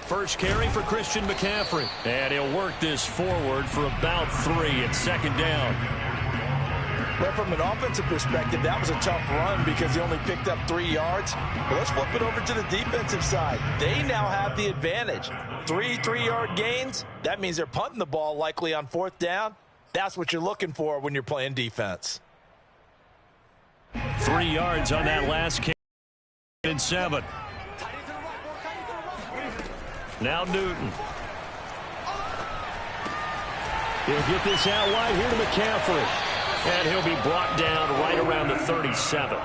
First carry for Christian McCaffrey. And he'll work this forward for about 3. It's second down. Well, from an offensive perspective, that was a tough run because he only picked up 3 yards. But let's flip it over to the defensive side. They now have the advantage. 3 3-yard gains. That means they're punting the ball likely on 4th down. That's what you're looking for when you're playing defense. 3 yards on that last carry. And 7. Now Newton. He'll get this out wide here to McCaffrey. And he'll be brought down right around the 37.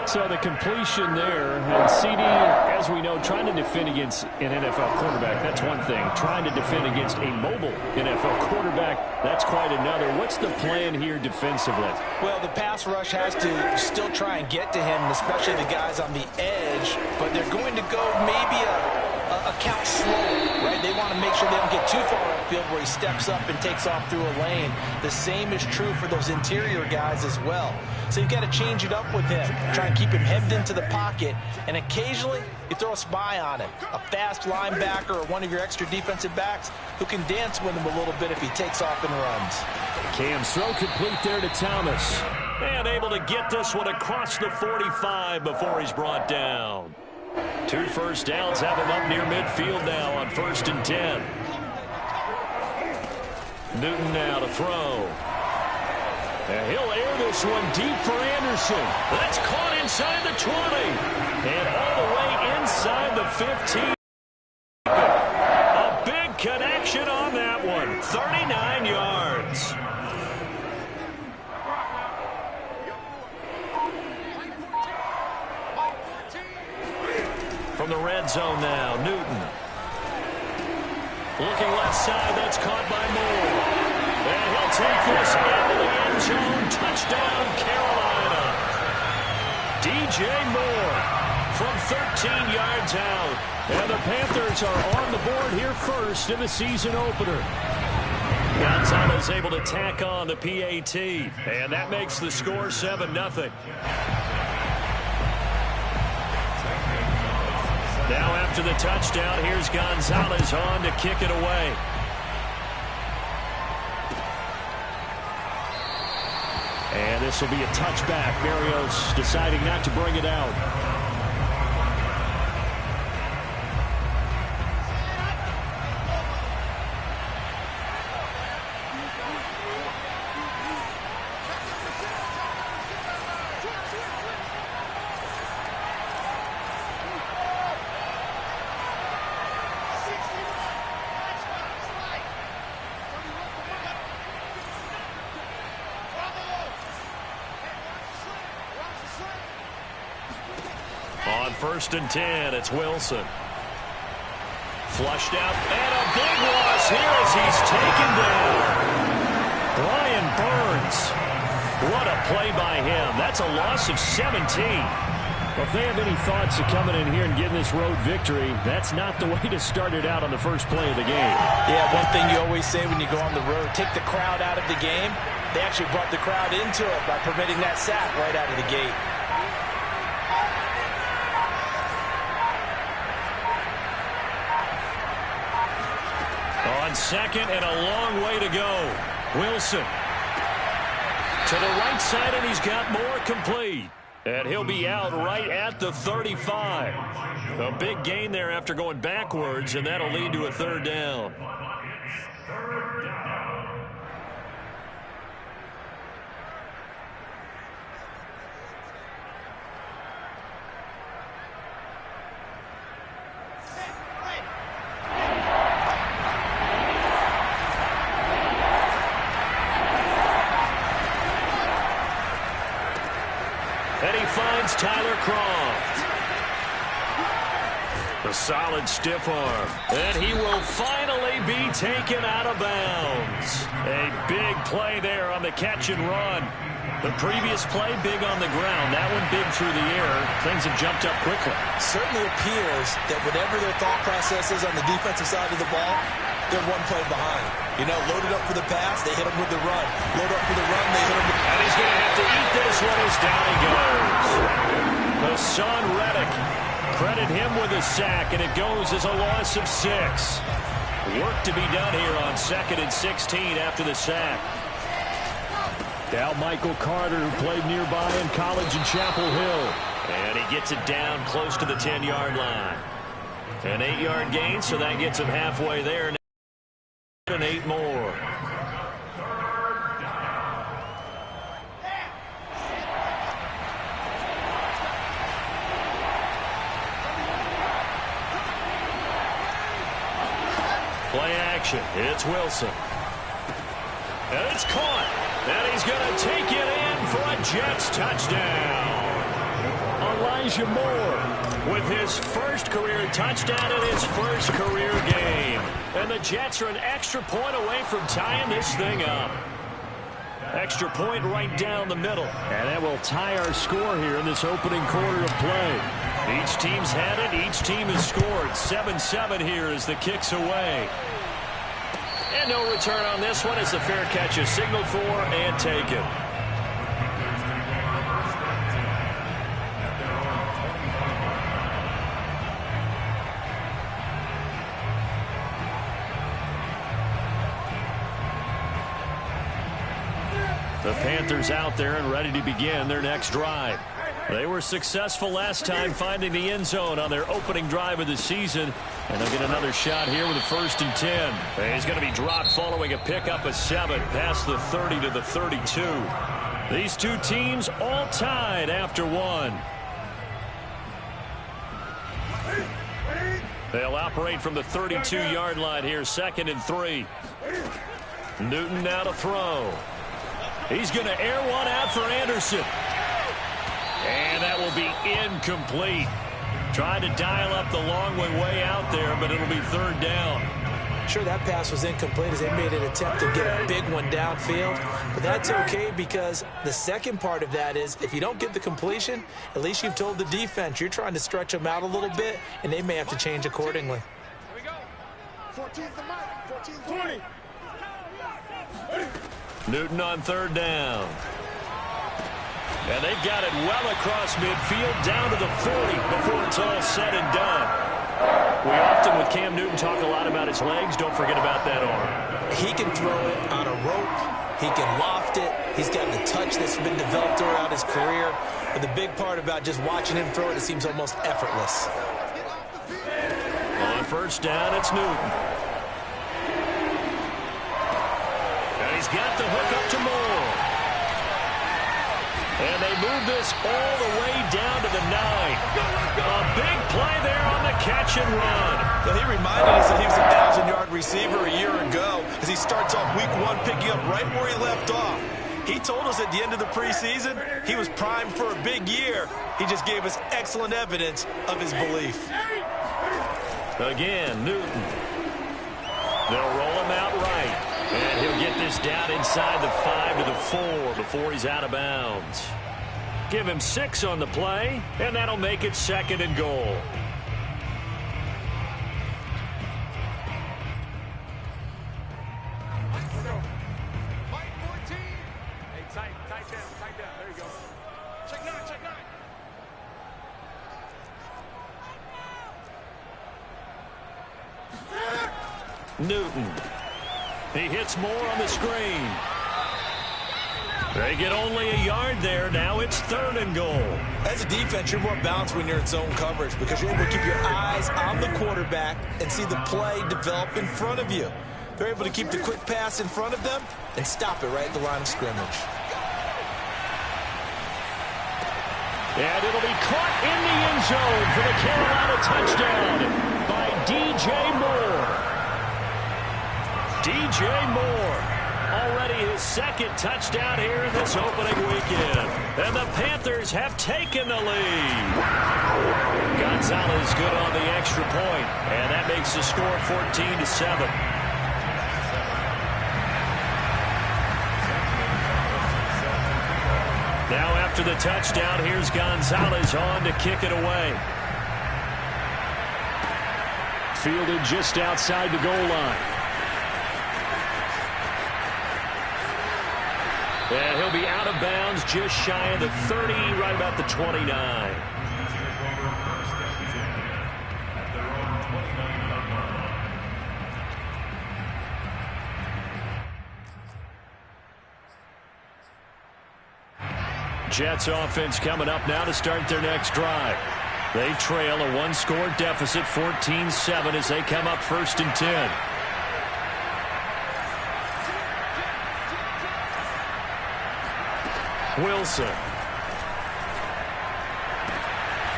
So the completion there, and CD, as we know, trying to defend against an NFL quarterback, that's one thing. Trying to defend against a mobile NFL quarterback, that's quite another. What's the plan here defensively? Well, the pass rush has to still try and get to him, especially the guys on the edge, but they're going to go maybe a count slow, right? They want to make sure they don't get too far upfield where he steps up and takes off through a lane. The same is true for those interior guys as well. So you've got to change it up with him. Try and keep him hemmed into the pocket, and occasionally you throw a spy on him. A fast linebacker or one of your extra defensive backs who can dance with him a little bit if he takes off and runs. Cam's throw complete there to Thomas. And able to get this one across the 45 before he's brought down. 2 first downs have him up near midfield now on 1st and 10. Newton now to throw. And he'll air this one deep for Anderson. That's caught inside the 20. And all the way inside the 15. A big connection on that one. 39 yards. From the red zone now, Newton. Looking left side, that's caught by Moore. And he'll take this into the end zone. Touchdown, Carolina. DJ Moore from 13 yards out. And the Panthers are on the board here first in the season opener. Gonzalez able to tack on the PAT. And that makes the score 7-0. Now after the touchdown, here's Gonzalez on to kick it away. And this will be a touchback. Berrios deciding not to bring it out. On 1st and 10, it's Wilson. Flushed out, and a big loss here as he's taken down. Brian Burns. What a play by him. That's a loss of 17. Well, if they have any thoughts of coming in here and getting this road victory, that's not the way to start it out on the first play of the game. Yeah, one thing you always say when you go on the road, take the crowd out of the game. They actually brought the crowd into it by permitting that sack right out of the gate. On second and a long way to go. Wilson to the right side, and he's got more complete. And he'll be out right at the 35. A big gain there after going backwards, and that'll lead to a 3rd down. And he finds Tyler Croft. A solid stiff arm. And he will finally be taken out of bounds. A big play there on the catch and run. The previous play, big on the ground. That one big through the air. Things have jumped up quickly. Certainly appears that whatever their thought process is on the defensive side of the ball, they're one play behind. You know, loaded up for the pass, they hit him with the run. Load up for the run, they hit him with the... And he's going to have to eat this one as down he goes. Hassan Reddick Credit him with a sack, and it goes as a loss of 6. Work to be done here on 2nd and 16 after the sack. Now Michael Carter, who played nearby in college in Chapel Hill. And he gets it down close to the 10-yard line. An 8-yard gain, so that gets him halfway there. And 8 more. Play action. It's Wilson. And it's caught. And he's going to take it in for a Jets touchdown. Elijah Moore with his first career touchdown in his first career game. And the Jets are an extra point away from tying this thing up. Extra point right down the middle. And that will tie our score here in this opening quarter of play. Each team's had it. Each team has scored. 7-7 here as the kick's away. And no return on this one as the fair catch is signaled for and taken. The Panthers out there and ready to begin their next drive. They were successful last time finding the end zone on their opening drive of the season. And they'll get another shot here with a 1st and 10. He's going to be dropped following a pickup of 7 past the 30 to the 32. These two teams all tied after 1. They'll operate from the 32-yard line here, 2nd and 3. Newton now to throw. He's going to air one out for Anderson. And that will be incomplete. Trying to dial up the long way out there, but it'll be 3rd down. Sure, that pass was incomplete as they made an attempt to get a big one downfield. But that's okay because the second part of that is if you don't get the completion, at least you've told the defense you're trying to stretch them out a little bit, and they may have to change accordingly. Here we go. 14's the mark. 14, 20. Newton on 3rd down. And they've got it well across midfield down to the 40 before it's all said and done. We often, with Cam Newton, talk a lot about his legs. Don't forget about that arm. He can throw it on a rope. He can loft it. He's got the touch that's been developed throughout his career. But the big part about just watching him throw it, it seems almost effortless. On 1st down, it's Newton. And he's got the hook up to Moore. And they move this all the way down to the 9. A big play there on the catch and run. Well, he reminded us that he was a 1,000-yard receiver a year ago as he starts off week 1 picking up right where he left off. He told us at the end of the preseason he was primed for a big year. He just gave us excellent evidence of his belief. Again, Newton. They'll roll him out right. And he'll get this down inside the 5 to the 4 before he's out of bounds. Give him 6 on the play, and that'll make it 2nd and goal. Mike 14. Hey, tight down. There you go. Check 9, check 9. Newton. He hits Moore on the screen. They get only a yard there. Now it's 3rd and goal. As a defense, you're more balanced when you're in zone coverage because you're able to keep your eyes on the quarterback and see the play develop in front of you. They're able to keep the quick pass in front of them and stop it right at the line of scrimmage. And it'll be caught in the end zone for the Carolina touchdown by DJ Moore. DJ Moore, already his 2nd touchdown here in this opening weekend. And the Panthers have taken the lead. Gonzalez good on the extra point, and that makes the score 14-7. Now after the touchdown, here's Gonzalez on to kick it away. Fielded just outside the goal line. And he'll be out of bounds just shy of the 30, right about the 29. Jets offense coming up now to start their next drive. They trail a one-score deficit, 14-7, as they come up 1st and 10. Wilson.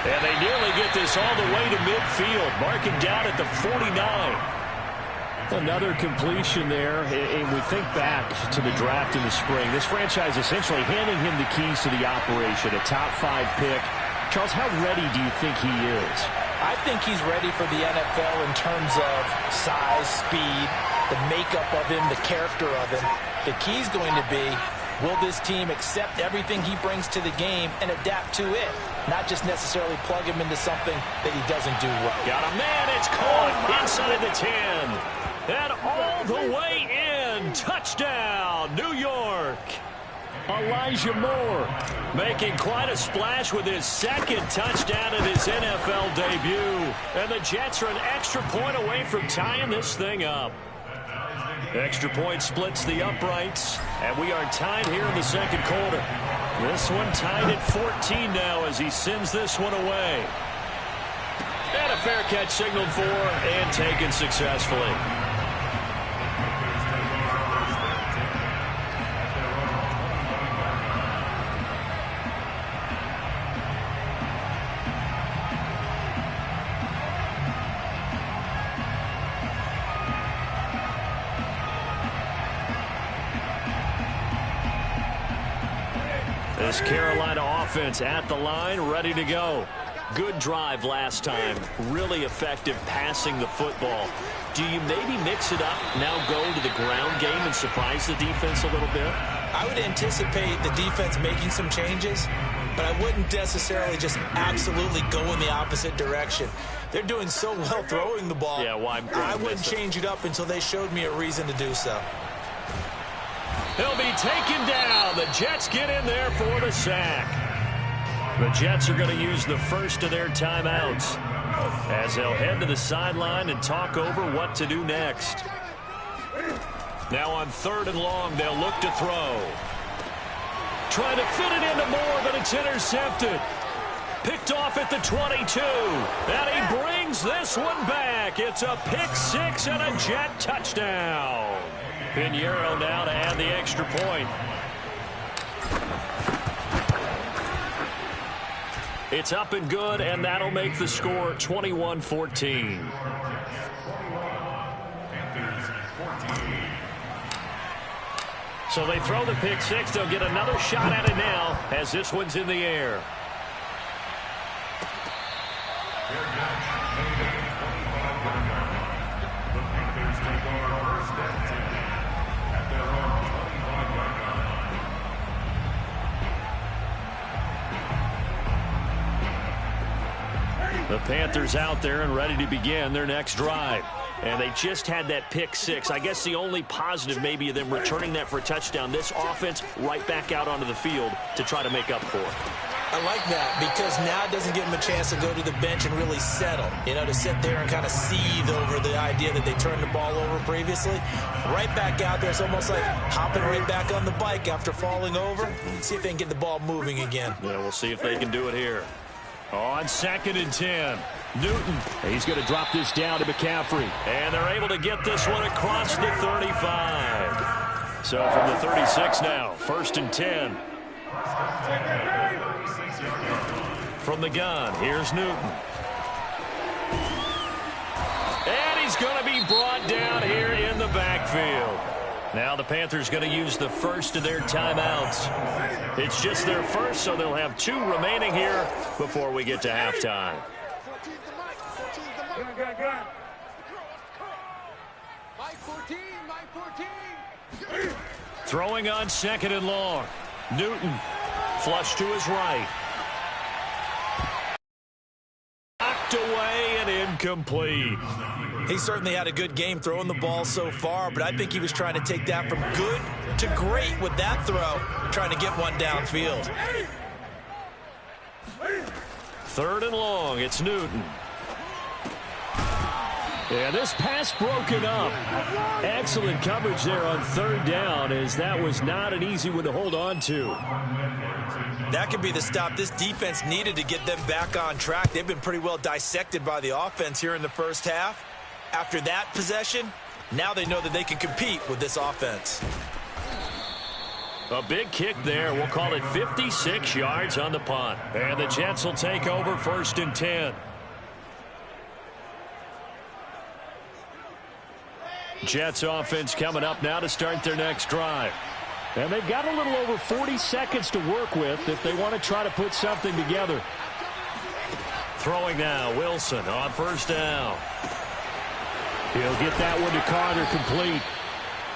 And they nearly get this all the way to midfield, marking down at the 49. Another completion there, and we think back to the draft in the spring. This franchise essentially handing him the keys to the operation, a top-5 pick. Charles, how ready do you think he is? I think he's ready for the NFL in terms of size, speed, the makeup of him, the character of him. The key's going to be, will this team accept everything he brings to the game and adapt to it? Not just necessarily plug him into something that he doesn't do well. Got a man, it's caught inside the 10. And all the way in. Touchdown, New York. Elijah Moore making quite a splash with his 2nd touchdown in his NFL debut. And the Jets are an extra point away from tying this thing up. Extra point splits the uprights, and we are tied here in the 2nd quarter. This one tied at 14 now as he sends this one away. And a fair catch signaled for and taken successfully. This Carolina offense at the line, ready to go. Good drive last time. Really effective passing the football. Do you maybe mix it up, now go to the ground game and surprise the defense a little bit? I would anticipate the defense making some changes, but I wouldn't necessarily just absolutely go in the opposite direction. They're doing so well throwing the ball. Yeah, why? I wouldn't change it up until they showed me a reason to do so. He'll be taken down. The Jets get in there for the sack. The Jets are going to use the first of their timeouts as they'll head to the sideline and talk over what to do next. Now on 3rd and long, they'll look to throw. Trying to fit it into Moore, but it's intercepted. Picked off at the 22. And he brings this one back. It's a pick-6 and a Jet touchdown. Pinheiro now to add the extra point. It's up and good, and that'll make the score 21-14. So they throw the pick-6. They'll get another shot at it now as this one's in the air. The Panthers out there and ready to begin their next drive. And they just had that pick-6. I guess the only positive maybe of them returning that for a touchdown. This offense right back out onto the field to try to make up for it. I like that because now it doesn't give them a chance to go to the bench and really settle. You know, to sit there and kind of seethe over the idea that they turned the ball over previously. Right back out there. It's almost like hopping right back on the bike after falling over. See if they can get the ball moving again. Yeah, we'll see if they can do it here. On 2nd and 10. Newton, he's going to drop this down to McCaffrey. And they're able to get this one across the 35. So from the 36 now, 1st and 10. From the gun, here's Newton. And he's going to be brought down here in the backfield. Now the Panthers going to use the first of their timeouts. It's just their first, so they'll have 2 remaining here before we get to halftime. Throwing on 2nd and long. Newton, flush to his right. Knocked away and incomplete. He certainly had a good game throwing the ball so far, but I think he was trying to take that from good to great with that throw, trying to get one downfield. 3rd and long, it's Newton. Yeah, this pass broken up. Excellent coverage there on 3rd down, as that was not an easy one to hold on to. That could be the stop this defense needed to get them back on track. They've been pretty well dissected by the offense here in the first half. After that possession, now they know that they can compete with this offense. A big kick there. We'll call it 56 yards on the punt. And the Jets will take over 1st and 10. Jets offense coming up now to start their next drive. And they've got a little over 40 seconds to work with if they want to try to put something together. Throwing now, Wilson on 1st down. He'll get that one to Carter, complete.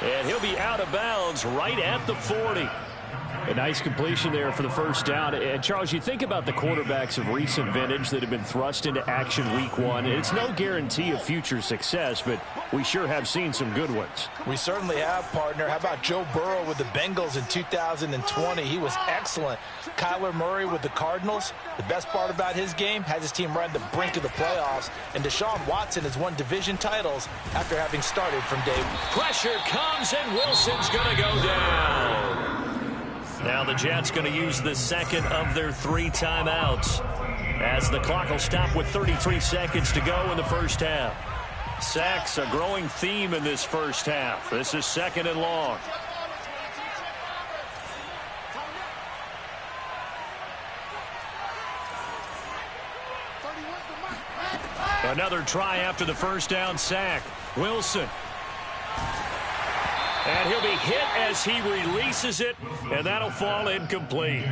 And he'll be out of bounds right at the 40. A nice completion there for the 1st down. And, Charles, you think about the quarterbacks of recent vintage that have been thrust into action week 1. It's no guarantee of future success, but we sure have seen some good ones. We certainly have, partner. How about Joe Burrow with the Bengals in 2020? He was excellent. Kyler Murray with the Cardinals. The best part about his game, has his team right on the brink of the playoffs. And Deshaun Watson has won division titles after having started from day one. Pressure comes, and Wilson's going to go down. Now the Jets going to use the second of their 3 timeouts as the clock will stop with 33 seconds to go in the first half. Sacks a growing theme in this first half. This is 2nd and long. Another try after the 1st down sack. Wilson. And he'll be hit as he releases it, and that'll fall incomplete.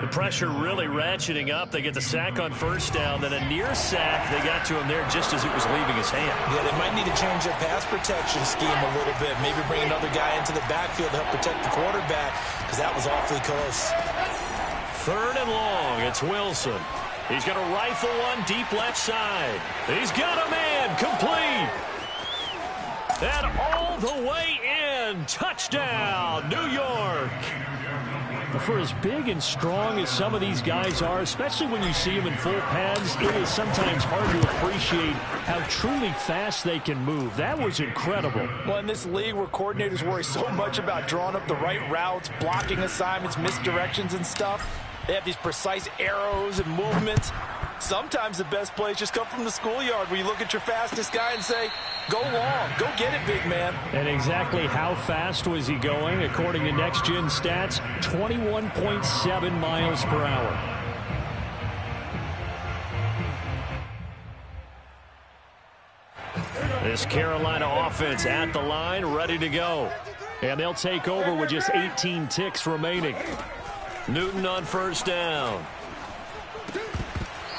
The pressure really ratcheting up. They get the sack on 1st down, then a near sack. They got to him there just as it was leaving his hand. Yeah, they might need to change their pass protection scheme a little bit. Maybe bring another guy into the backfield to help protect the quarterback, because that was awfully close. 3rd and long. It's Wilson. He's going to rifle one deep left side. He's got a man. Complete. And all the way in. Touchdown, New York. For as big and strong as some of these guys are, especially when you see them in full pads, it is sometimes hard to appreciate how truly fast they can move. That was incredible. Well, in this league where coordinators worry so much about drawing up the right routes, blocking assignments, misdirections and stuff, they have these precise arrows and movements. Sometimes the best plays just come from the schoolyard where you look at your fastest guy and say, go long, go get it, big man. And exactly how fast was he going? According to Next Gen Stats, 21.7 miles per hour. This Carolina offense at the line, ready to go. And they'll take over with just 18 ticks remaining. Newton on 1st down.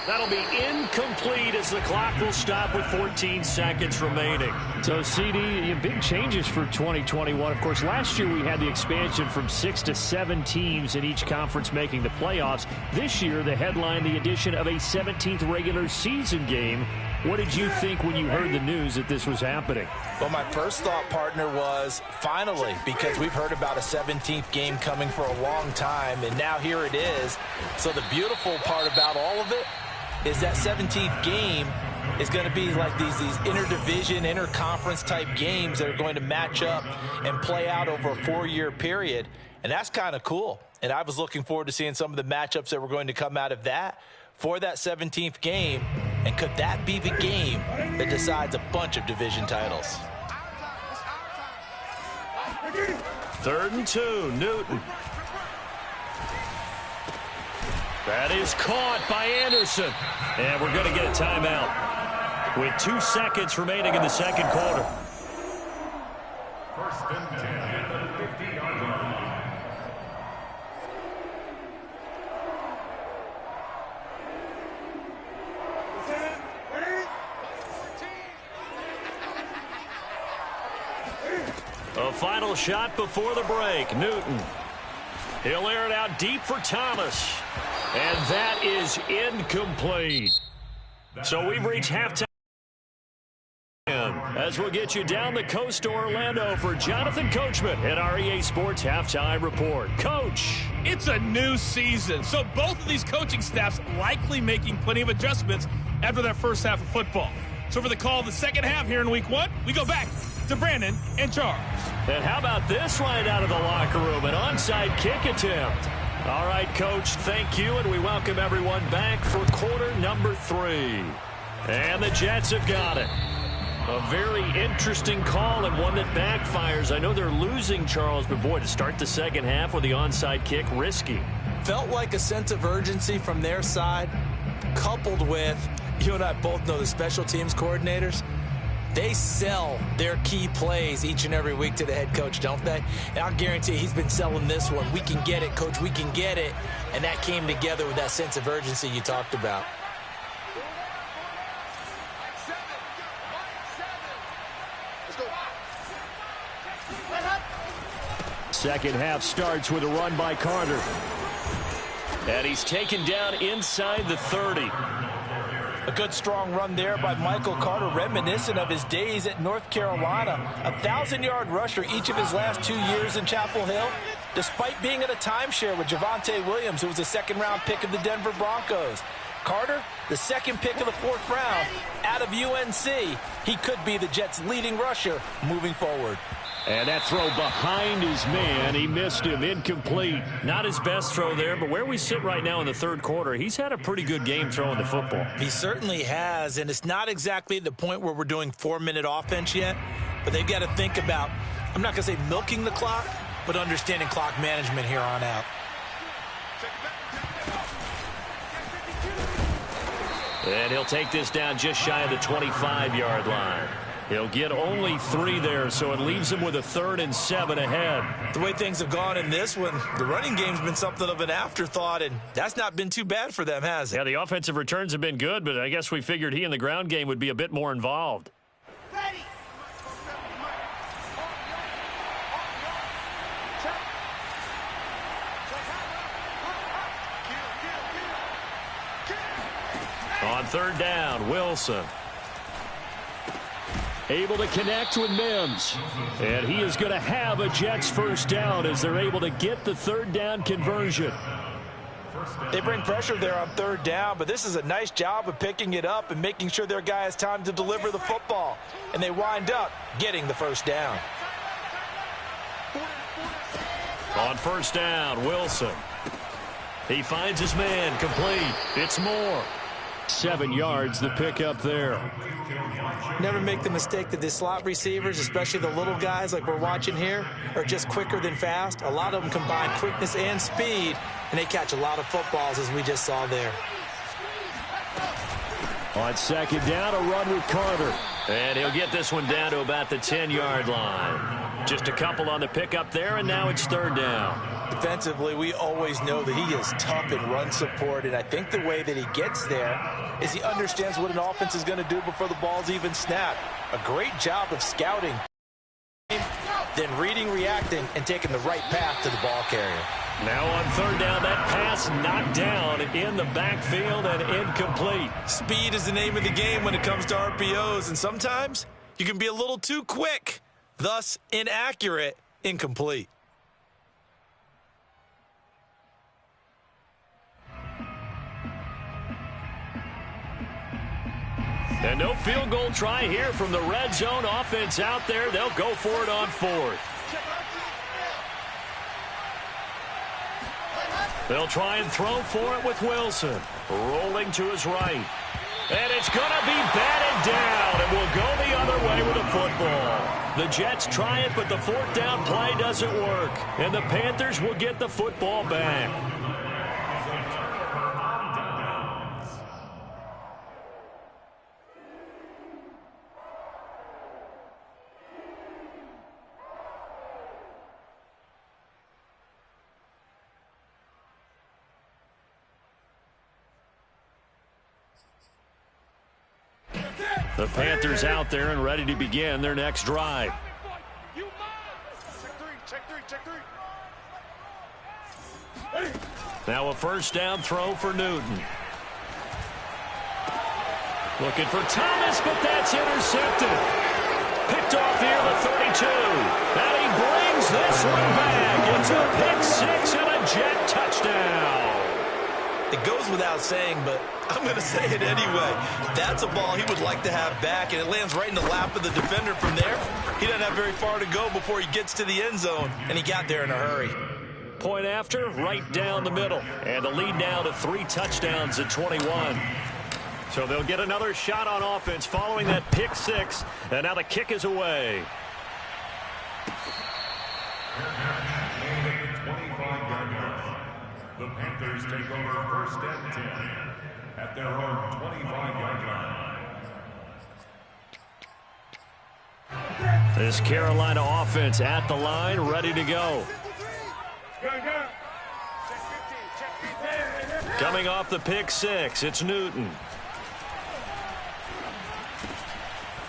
That'll be incomplete as the clock will stop with 14 seconds remaining. So, CD, big changes for 2021. Of course, last year we had the expansion from 6 to 7 teams in each conference making the playoffs. This year, the headline, the addition of a 17th regular season game. What did you think when you heard the news that this was happening? Well, my first thought, partner, was finally, because we've heard about a 17th game coming for a long time, and now here it is. So the beautiful part about all of it is that 17th game is going to be like these interdivision, interconference type games that are going to match up and play out over a 4-year period. And that's kind of cool. And I was looking forward to seeing some of the matchups that were going to come out of that for that 17th game. And could that be the game that decides a bunch of division titles? 3rd and 2, Newton. That is caught by Anderson. And we're going to get a timeout with 2 seconds remaining in the second quarter. 1st and 10 at the 50-yard line. A final shot before the break. Newton. He'll air it out deep for Thomas. And that is incomplete. So we've reached halftime. As we'll get you down the coast to Orlando for Jonathan Coachman at our EA Sports Halftime Report. Coach. It's a new season, so both of these coaching staffs likely making plenty of adjustments after their first half of football. So for the call of the second half here in Week 1, we go back to Brandon and Charles. And how about this right out of the locker room? An onside kick attempt. All right, Coach, thank you, and we welcome everyone back for quarter number 3. And the Jets have got it. A very interesting call and one that backfires. I know they're losing, Charles, but boy, to start the second half with the onside kick, risky. Felt like a sense of urgency from their side, coupled with, you and I both know the special teams coordinators, they sell their key plays each and every week to the head coach, don't they? And I'll guarantee he's been selling this one. We can get it, Coach, we can get it. And that came together with that sense of urgency you talked about. Second half starts with a run by Carter. And he's taken down inside the 30. A good strong run there by Michael Carter, reminiscent of his days at North Carolina. A 1,000-yard rusher each of his last 2 years in Chapel Hill. Despite being in a timeshare with Javonte Williams, who was a second-round pick of the Denver Broncos. Carter, the second pick of the 4th round out of UNC. He could be the Jets' leading rusher moving forward. And that throw behind his man, he missed him, incomplete. Not his best throw there, but where we sit right now in the third quarter, he's had a pretty good game throwing the football. He certainly has, and it's not exactly the point where we're doing 4-minute offense yet, but they've got to think about, I'm not going to say milking the clock, but understanding clock management here on out. And he'll take this down just shy of the 25-yard line. He'll get only 3 there, so it leaves him with a 3rd and 7 ahead. The way things have gone in this one, the running game's been something of an afterthought, and that's not been too bad for them, has it? Yeah, the offensive returns have been good, but I guess we figured he in the ground game would be a bit more involved. Ready. On 3rd down, Wilson. Able to connect with Mims. And he is going to have a Jets first down as they're able to get the 3rd down conversion. They bring pressure there on 3rd down, but this is a nice job of picking it up and making sure their guy has time to deliver the football. And they wind up getting the first down. On 1st down, Wilson. He finds his man, complete. It's Moore. 7 yards, the pickup there. Never make the mistake that the slot receivers, especially the little guys like we're watching here, are just quicker than fast. A lot of them combine quickness and speed, and they catch a lot of footballs, as we just saw there. On 2nd down, a run with Carter. And he'll get this one down to about the 10-yard line. Just a couple on the pickup there, and now it's 3rd down. Defensively, we always know that he is tough in run support, and I think the way that he gets there is he understands what an offense is going to do before the ball's even snapped. A great job of scouting, then reading, reacting, and taking the right path to the ball carrier. Now on 3rd down, that pass knocked down in the backfield and incomplete. Speed is the name of the game when it comes to RPOs, and sometimes you can be a little too quick, thus inaccurate, incomplete. And no field goal try here from the red zone. Offense out there. They'll go for it on 4th. They'll try and throw for it with Wilson. Rolling to his right. And it's going to be batted down. And will go the other way with the football. The Jets try it, but the 4th down play doesn't work. And the Panthers will get the football back. The Panthers out there and ready to begin their next drive. Check three. Now a 1st down throw for Newton. Looking for Thomas, but that's intercepted. Picked off here the 32. And he brings this one back. It's a pick 6 and a Jet touchdown. It goes without saying, but I'm going to say it anyway. That's a ball he would like to have back, and it lands right in the lap of the defender from there. He doesn't have very far to go before he gets to the end zone, and he got there in a hurry. point after, right down the middle. And the lead now to 3 touchdowns at 21. So they'll get another shot on offense following that pick 6. And now the kick is away. 25-yard line. The Panthers take over first and 10 at their own 25-yard line. This Carolina offense at the line, ready to go. Coming off the pick 6, it's Newton.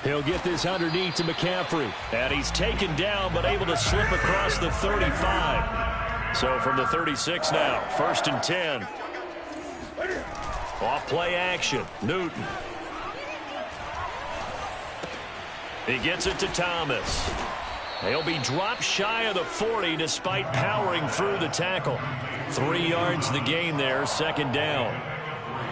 He'll get this underneath to McCaffrey. And he's taken down, but able to slip across the 35. So from the 36 now, 1st and 10. Off play action, Newton. He gets it to Thomas. He'll be dropped shy of the 40 despite powering through the tackle. 3 yards the gain there, 2nd down.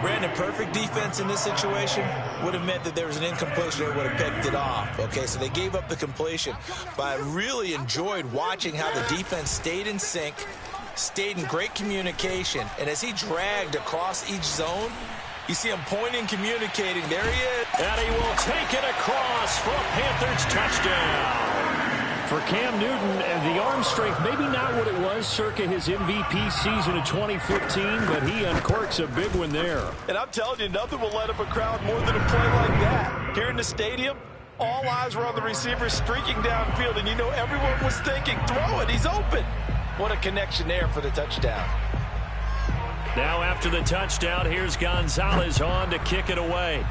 Brandon, perfect defense in this situation would have meant that there was an incompletion that would have picked it off. Okay, so they gave up the completion. But I really enjoyed watching how the defense stayed in sync, stayed in great communication, and as he dragged across each zone, you see him pointing, communicating. There he is. And he will take it across for a Panthers touchdown. For Cam Newton, the arm strength, maybe not what it was circa his MVP season of 2015, but he uncorks a big one there. And I'm telling you, nothing will light up a crowd more than a play like that. Here in the stadium, all eyes were on the receiver streaking downfield, and you know everyone was thinking, throw it, he's open. What a connection there for the touchdown. Now after the touchdown, here's Gonzalez on to kick it away.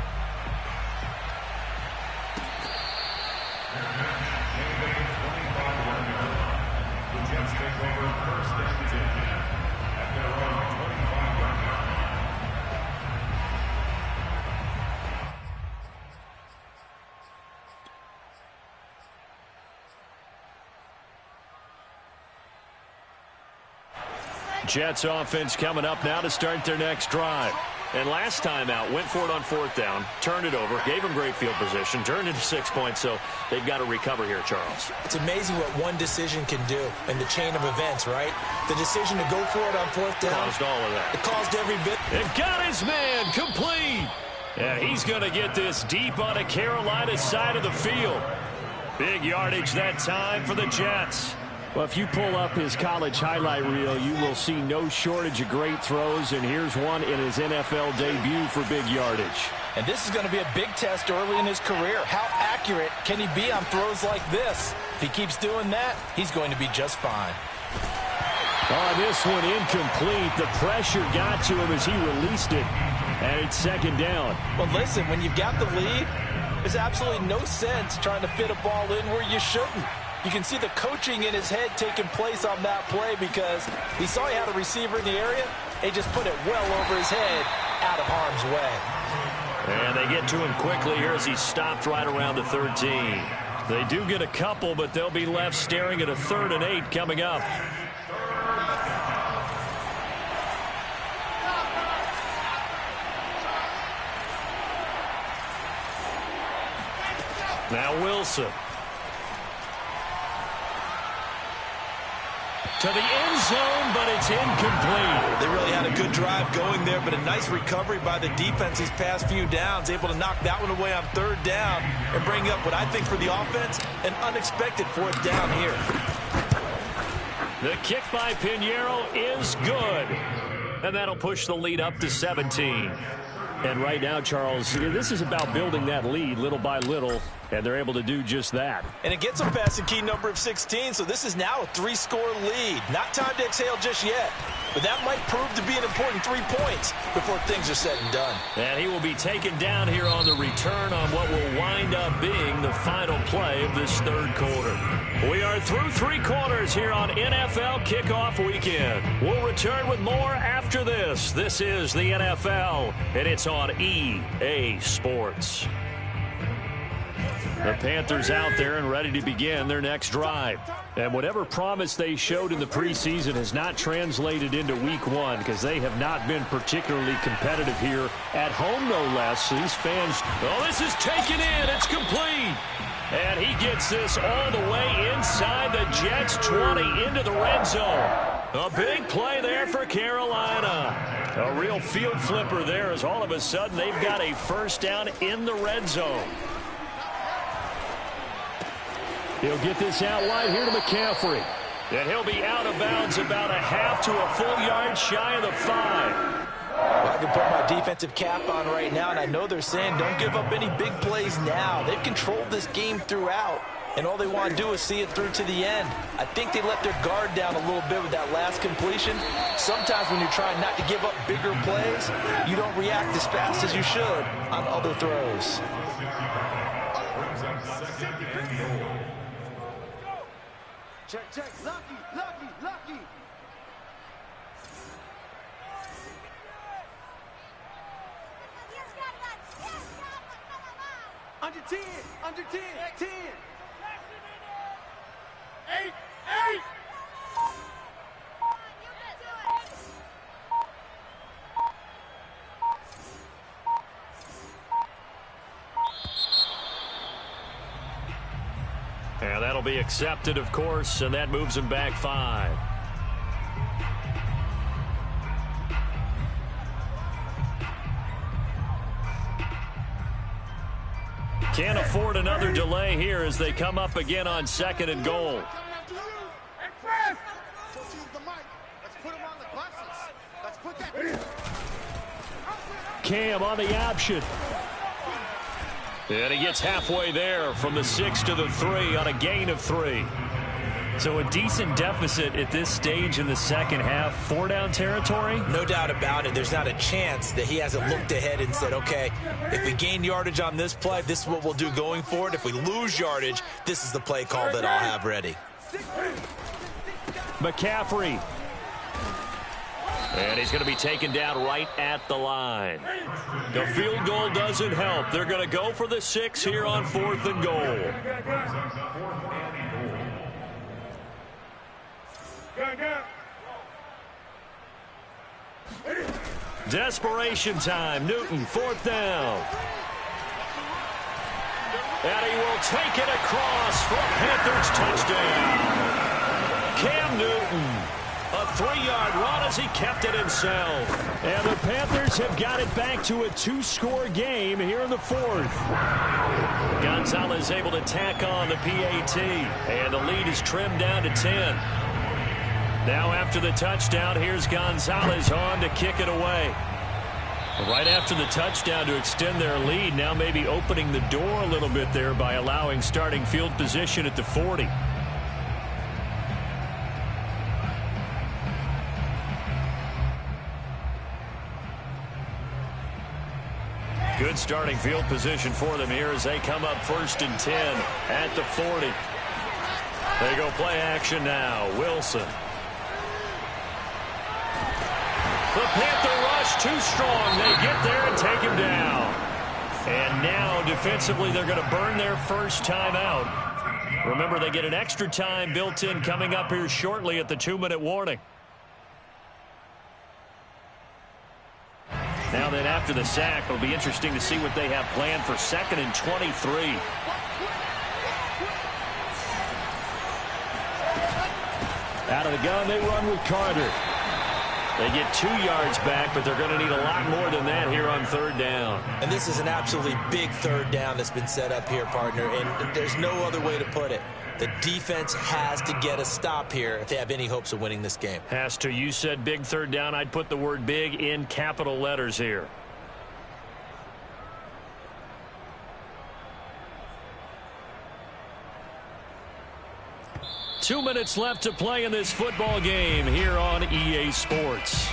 Jets offense coming up now to start their next drive. And last time out, went for it on 4th down, turned it over, gave them great field position, turned into 6 points, so they've got to recover here, Charles. It's amazing what one decision can do in the chain of events, right? The decision to go for it on 4th down. Caused all of that. It caused every bit. And got his man complete. Yeah, he's going to get this deep on the Carolina side of the field. Big yardage that time for the Jets. Well, if you pull up his college highlight reel, you will see no shortage of great throws, and here's one in his NFL debut for big yardage. And this is going to be a big test early in his career. How accurate can he be on throws like this? If he keeps doing that, he's going to be just fine. Oh, this one incomplete. The pressure got to him as he released it, and it's 2nd down. Well, listen, when you've got the lead, there's absolutely no sense trying to fit a ball in where you shouldn't. You can see the coaching in his head taking place on that play because he saw he had a receiver in the area. He just put it well over his head, out of harm's way. And they get to him quickly here as he stopped right around the 13. They do get a couple, but they'll be left staring at a 3rd and 8 coming up. Now Wilson. To the end zone, but it's incomplete. They really had a good drive going there, but a nice recovery by the defense these past few downs, able to knock that one away on 3rd down and bring up what I think for the offense, an unexpected 4th down here. The kick by Pinheiro is good, and that'll push the lead up to 17. And right now, Charles, this is about building that lead little by little, and they're able to do just that. And it gets them past the key number of 16, so this is now a 3-score lead. Not time to exhale just yet, but that might prove to be an important 3 points before things are said and done. And he will be taken down here on the return on what will wind up being the final play of this 3rd quarter. We are through 3 quarters here on NFL Kickoff Weekend. We'll return with more after this. This is the NFL, and it's on EA Sports. The Panthers out there and ready to begin their next drive. And whatever promise they showed in the preseason has not translated into week 1 because they have not been particularly competitive here at home, no less. These fans, oh, this is taken in. It's complete. And he gets this all the way inside the Jets' 20 into the red zone. A big play there for Carolina. A real field flipper there as all of a sudden they've got a first down in the red zone. He'll get this out wide here to McCaffrey. And he'll be out of bounds about a half to a full yard shy of the 5. Well, I can put my defensive cap on right now, and I know they're saying don't give up any big plays now. They've controlled this game throughout, and all they want to do is see it through to the end. I think they let their guard down a little bit with that last completion. Sometimes when you're trying not to give up bigger plays, you don't react as fast as you should on other throws. Check, check. Lucky, lucky, lucky. Under 10, under 10, 10. 8, 8. And that'll be accepted, of course, and that moves him back 5. Can't afford another delay here as they come up again on 2nd and goal. Cam on the option. And he gets halfway there from the 6 to the 3 on a gain of 3. So a decent deficit at this stage in the second half. 4-down territory? No doubt about it. There's not a chance that he hasn't looked ahead and said, okay, if we gain yardage on this play, this is what we'll do going forward. If we lose yardage, this is the play call that I'll have ready. McCaffrey. And he's going to be taken down right at the line. The field goal doesn't help. They're going to go for the 6 here on 4th and goal. Desperation time. Newton, 4th down. And he will take it across for a Panthers touchdown. Cam Newton. A 3-yard run as he kept it himself. And the Panthers have got it back to a 2-score game here in the 4th. Gonzalez able to tack on the PAT. And the lead is trimmed down to 10. Now after the touchdown, here's Gonzalez on to kick it away. Right after the touchdown to extend their lead, now maybe opening the door a little bit there by allowing starting field position at the 40. Good starting field position for them here as they come up 1st and 10 at the 40. They go play action now. Wilson. The Panther rush too strong. They get there and take him down. And now defensively they're going to burn their first time out. Remember, they get an extra time built in coming up here shortly at the 2-minute warning. Now then, after the sack, it'll be interesting to see what they have planned for 2nd and 23. Out of the gun, they run with Carter. They get 2 yards back, but they're going to need a lot more than that here on 3rd down. And this is an absolutely big 3rd down that's been set up here, partner, and there's no other way to put it. The defense has to get a stop here if they have any hopes of winning this game. Has to. You said big 3rd down. I'd put the word big in capital letters here. Two minutes left to play in this football game here on EA Sports.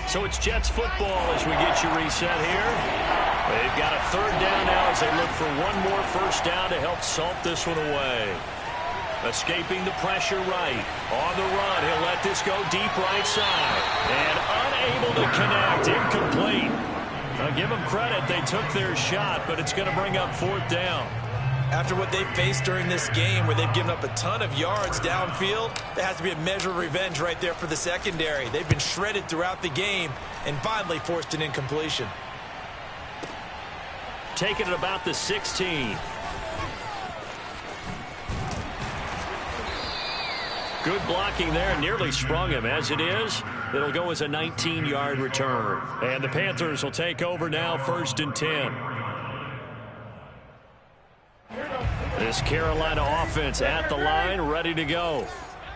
So it's Jets football as we get you reset here. They've got a 3rd down now as they look for one more first down to help salt this one away. Escaping the pressure right. On the run, he'll let this go deep right side. And unable to connect. Incomplete. I'll give them credit. They took their shot, but it's going to bring up 4th down. After what they faced during this game where they've given up a ton of yards downfield, there has to be a measure of revenge right there for the secondary. They've been shredded throughout the game and finally forced an incompletion. Taking it about the 16. Good blocking there. Nearly sprung him. As it is, it'll go as a 19-yard return. And the Panthers will take over now, 1st and 10. This Carolina offense at the line, ready to go.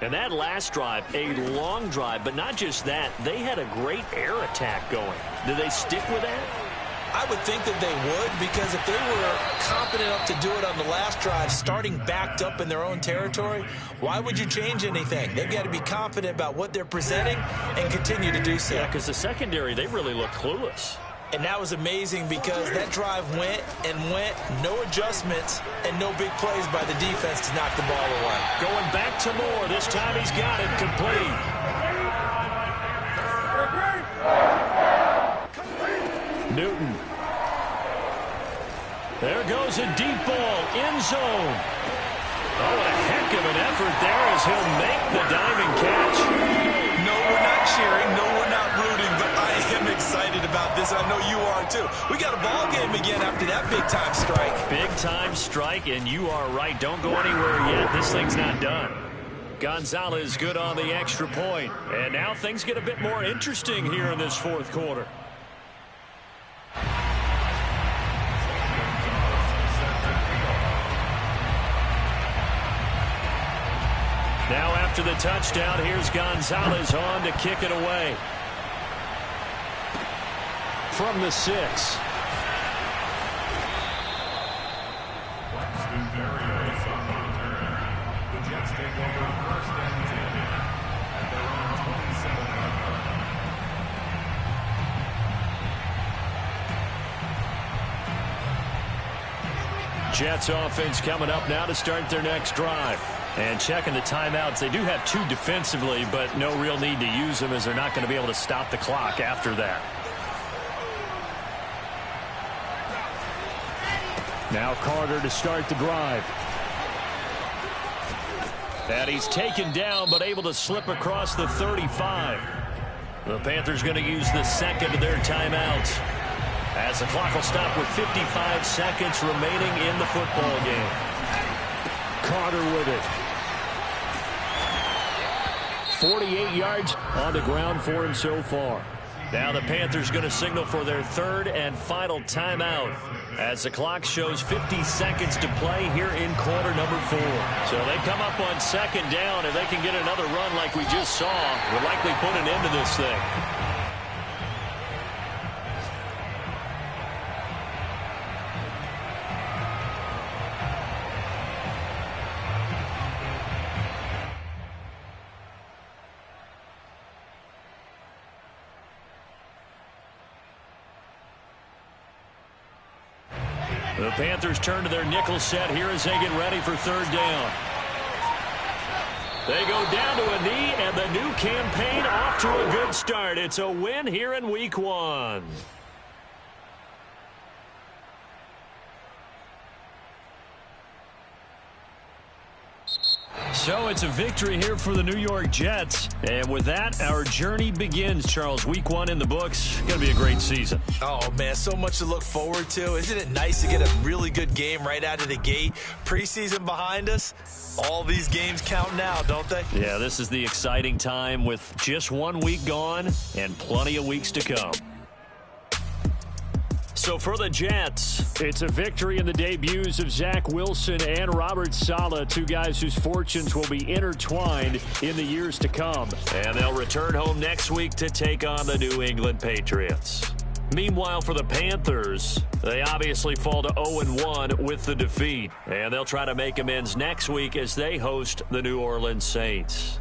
And that last drive, a long drive, but not just that. They had a great air attack going. Do they stick with that? I would think that they would, because if they were confident enough to do it on the last drive, starting backed up in their own territory, why would you change anything? They've got to be confident about what they're presenting and continue to do so. Yeah, because the secondary, they really look clueless. And that was amazing because that drive went and went, no adjustments, and no big plays by the defense to knock the ball away. Going back to Moore. This time he's got it complete. Newton. There goes a deep ball, end zone. Oh, a heck of an effort there as he'll make the diving catch. No, we're not cheering. No, we're not rooting, but I am excited about this. I know you are too. We got a ball game again after that big-time strike. Big-time strike, and you are right. Don't go anywhere yet. This thing's not done. Gonzalez good on the extra point. And now things get a bit more interesting here in this 4th quarter. Now after the touchdown, here's Gonzalez on to kick it away. From the 6. The Jets take over 1st and 10 at their own 27-yard line. Jets offense coming up now to start their next drive. And checking the timeouts. They do have 2 defensively, but no real need to use them as they're not going to be able to stop the clock after that. Now Carter to start the drive. And he's taken down, but able to slip across the 35. The Panthers going to use the 2nd of their timeouts, as the clock will stop with 55 seconds remaining in the football game. Carter with it. 48 yards on the ground for him so far. Now the Panthers going to signal for their 3rd and final timeout, as the clock shows 50 seconds to play here in quarter number 4. So they come up on 2nd down, and they can get another run like we just saw. Would likely put an end to this thing. The Panthers turn to their nickel set here as they get ready for 3rd down. They go down to a knee, and the new campaign off to a good start. It's a win here in week 1. So it's a victory here for the New York Jets. And with that, our journey begins, Charles. Week 1 in the books. Going to be a great season. Oh, man, so much to look forward to. Isn't it nice to get a really good game right out of the gate? Preseason behind us. All these games count now, don't they? Yeah, this is the exciting time with just 1 week gone and plenty of weeks to come. So for the Jets, it's a victory in the debuts of Zach Wilson and Robert Saleh, 2 guys whose fortunes will be intertwined in the years to come. And they'll return home next week to take on the New England Patriots. Meanwhile, for the Panthers, they obviously fall to 0-1 with the defeat. And they'll try to make amends next week as they host the New Orleans Saints.